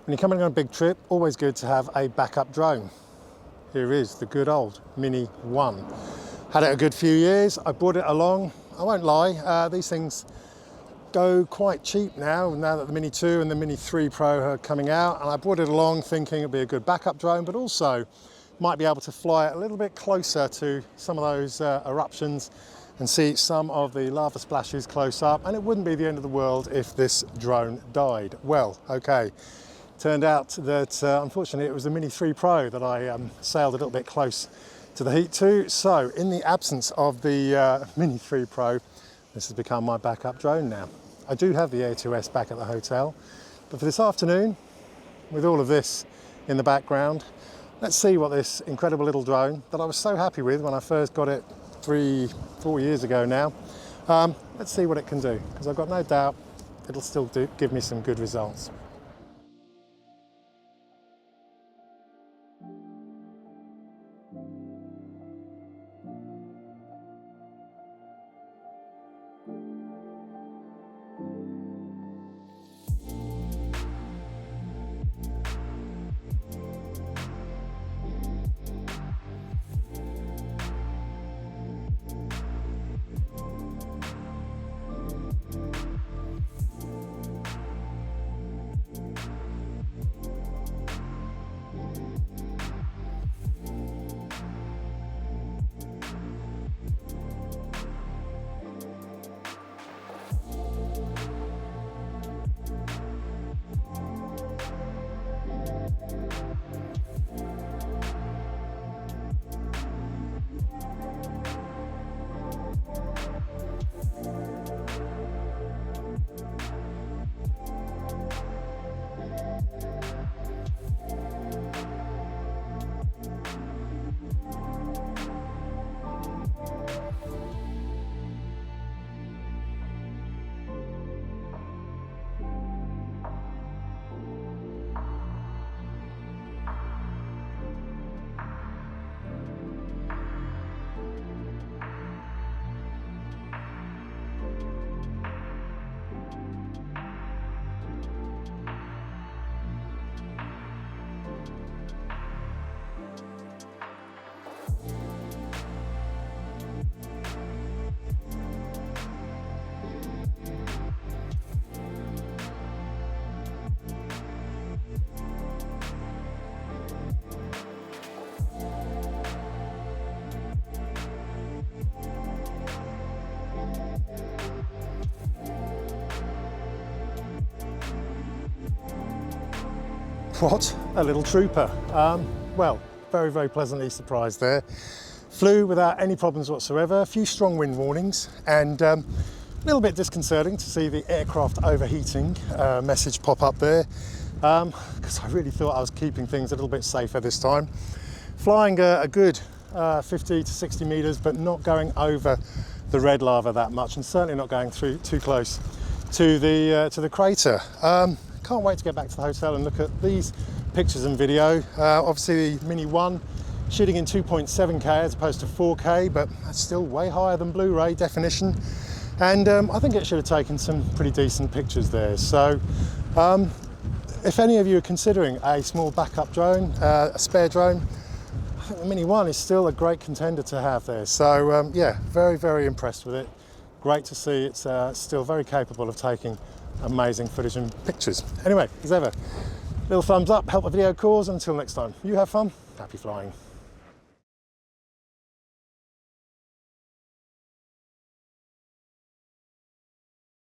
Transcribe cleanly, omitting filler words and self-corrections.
When you're coming on a big trip, always good to have a backup drone. Here is the good old Mini 1. Had it a good few years. I brought it along. I won't lie, these things go quite cheap now that the Mini 2 and the Mini 3 Pro are coming out, and I brought it along thinking it'd be a good backup drone, but also might be able to fly it a little bit closer to some of those eruptions and see some of the lava splashes close up, and it wouldn't be the end of the world if this drone died. Well, okay. Turned out that unfortunately it was the Mini 3 Pro that I sailed a little bit close to the heat to. So in the absence of the Mini 3 Pro, this has become my backup drone now. I do have the Air 2S back at the hotel, but for this afternoon, with all of this in the background, let's see what this incredible little drone that I was so happy with when I first got it 3-4 years ago now, let's see what it can do, because I've got no doubt it'll still give me some good results. What a little trooper. Well, very, very pleasantly surprised there. Flew without any problems whatsoever, a few strong wind warnings, and a little bit disconcerting to see the aircraft overheating message pop up there, because I really thought I was keeping things a little bit safer this time. Flying a good 50 to 60 meters, but not going over the red lava that much, and certainly not going through too close to the crater. Can't wait to get back to the hotel and look at these pictures and video. Obviously the Mini 1 shooting in 2.7K as opposed to 4K, but that's still way higher than Blu-ray definition. And I think it should have taken some pretty decent pictures there. So if any of you are considering a small backup drone, a spare drone, I think the Mini 1 is still a great contender to have there. So yeah, very, very impressed with it. Great to see it's still very capable of taking amazing footage and pictures. Anyway, as ever, little thumbs up, help the video cause. Until next time, you have fun, happy flying.